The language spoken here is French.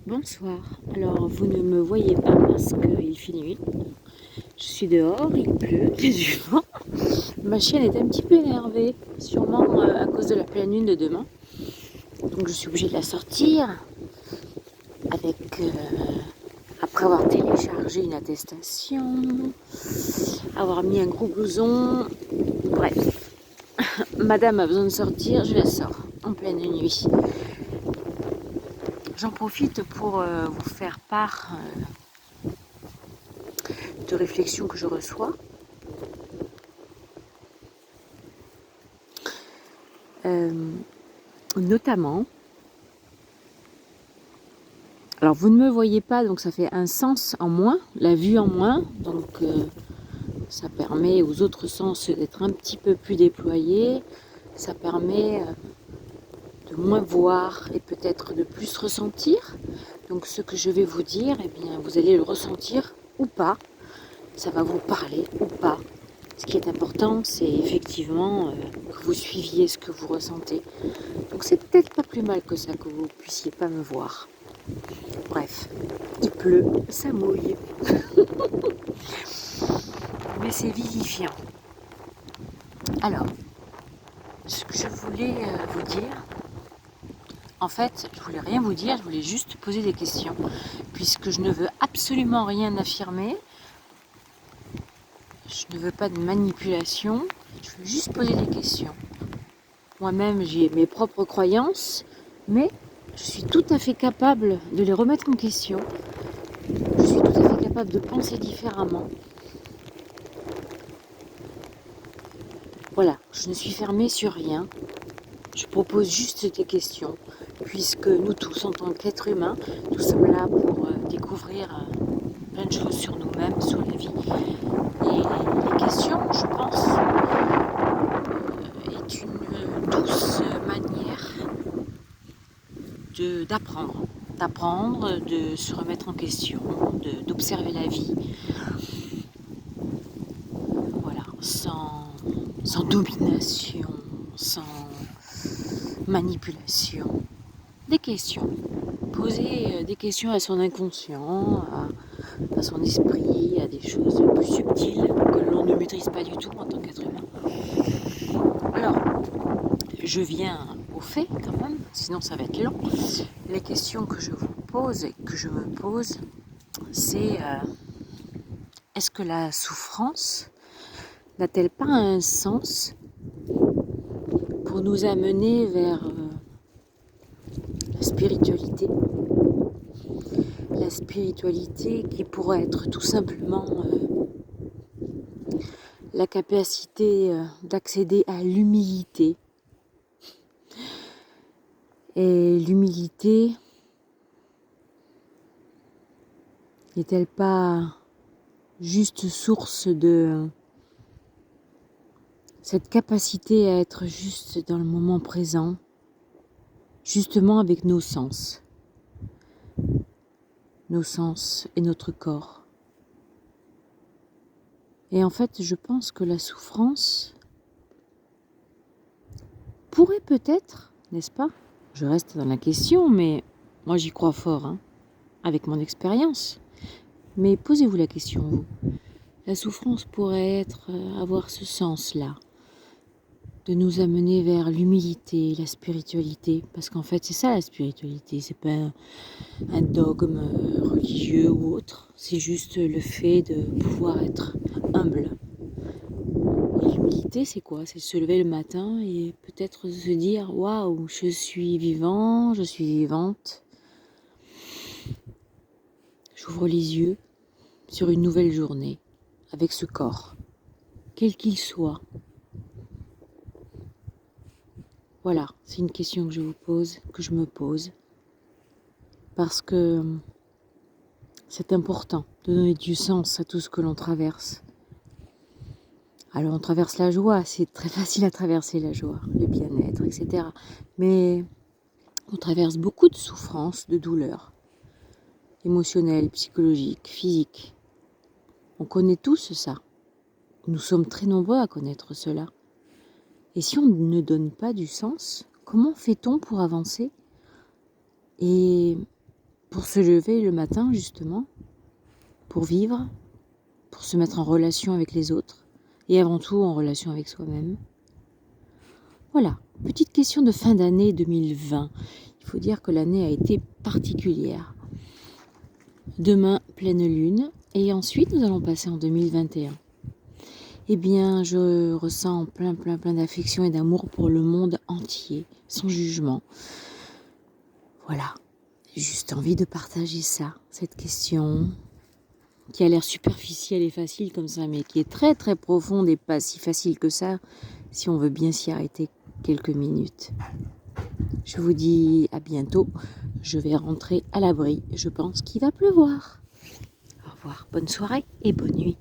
Bonsoir. Alors, vous ne me voyez pas parce qu'il fait nuit. Je suis dehors, il pleut, il y a du vent. Ma chienne est un petit peu énervée, sûrement à cause de la pleine lune de demain. Donc, je suis obligée de la sortir après avoir téléchargé une attestation, avoir mis un gros blouson. Bref, madame a besoin de sortir, je la sors en pleine nuit. J'en profite pour vous faire part de réflexions que je reçois. Notamment, alors vous ne me voyez pas, donc ça fait un sens en moins, la vue en moins, donc ça permet aux autres sens d'être un petit peu plus déployés, ça permet de moins voir et peut-être de plus ressentir. Donc ce que je vais vous dire, eh bien, vous allez le ressentir ou pas, ça va vous parler ou pas. Ce qui est important, c'est effectivement que vous suiviez ce que vous ressentez. Donc c'est peut-être pas plus mal que ça que vous puissiez pas me voir. Bref, il pleut, ça mouille. Mais c'est vivifiant. Alors, ce que je voulais vous dire, en fait, je voulais rien vous dire, je voulais juste poser des questions. Puisque je ne veux absolument rien affirmer, je ne veux pas de manipulation, je veux juste poser des questions. Moi-même, j'ai mes propres croyances, mais je suis tout à fait capable de les remettre en question. Je suis tout à fait capable de penser différemment. Voilà, je ne suis fermée sur rien. Je propose juste des questions, puisque nous tous, en tant qu'êtres humains, nous sommes là pour découvrir plein de choses sur nous-mêmes, sur la vie. Et les questions, je pense, est une douce manière d'apprendre, de se remettre en question, d'observer la vie, voilà, sans domination, sans manipulation. Des questions. Poser des questions à son inconscient, à son esprit, à des choses plus subtiles que l'on ne maîtrise pas du tout en tant qu'être humain. Alors, je viens au fait quand même, sinon ça va être long. Les questions que je vous pose et que je me pose, c'est est-ce que la souffrance n'a-t-elle pas un sens pour nous amener vers la spiritualité? La spiritualité qui pourrait être tout simplement la capacité d'accéder à l'humilité. Et l'humilité n'est-elle pas juste source de cette capacité à être juste dans le moment présent, justement avec nos sens et notre corps. Et en fait, je pense que la souffrance pourrait peut-être, n'est-ce pas? Je reste dans la question, mais moi j'y crois fort, hein, avec mon expérience. Mais posez-vous la question, vous. La souffrance pourrait avoir ce sens-là, de nous amener vers l'humilité, la spiritualité, parce qu'en fait c'est ça la spiritualité, c'est pas un dogme religieux ou autre, c'est juste le fait de pouvoir être humble. Et l'humilité c'est quoi? C'est se lever le matin et peut-être se dire waouh, je suis vivant, je suis vivante, j'ouvre les yeux sur une nouvelle journée avec ce corps, quel qu'il soit. Voilà, c'est une question que je vous pose, que je me pose, parce que c'est important de donner du sens à tout ce que l'on traverse. Alors on traverse la joie, c'est très facile à traverser la joie, le bien-être, etc. Mais on traverse beaucoup de souffrances, de douleurs, émotionnelles, psychologiques, physiques. On connaît tous ça. Nous sommes très nombreux à connaître cela. Et si on ne donne pas du sens, comment fait-on pour avancer Et pour se lever le matin, justement, pour vivre, pour se mettre en relation avec les autres, et avant tout en relation avec soi-même. Voilà, petite question de fin d'année 2020. Il faut dire que l'année a été particulière. Demain, pleine lune, et ensuite nous allons passer en 2021. Eh bien, je ressens plein d'affection et d'amour pour le monde entier, sans jugement. Voilà, j'ai juste envie de partager ça, cette question qui a l'air superficielle et facile comme ça, mais qui est très profonde et pas si facile que ça, si on veut bien s'y arrêter quelques minutes. Je vous dis à bientôt, je vais rentrer à l'abri, je pense qu'il va pleuvoir. Au revoir, bonne soirée et bonne nuit.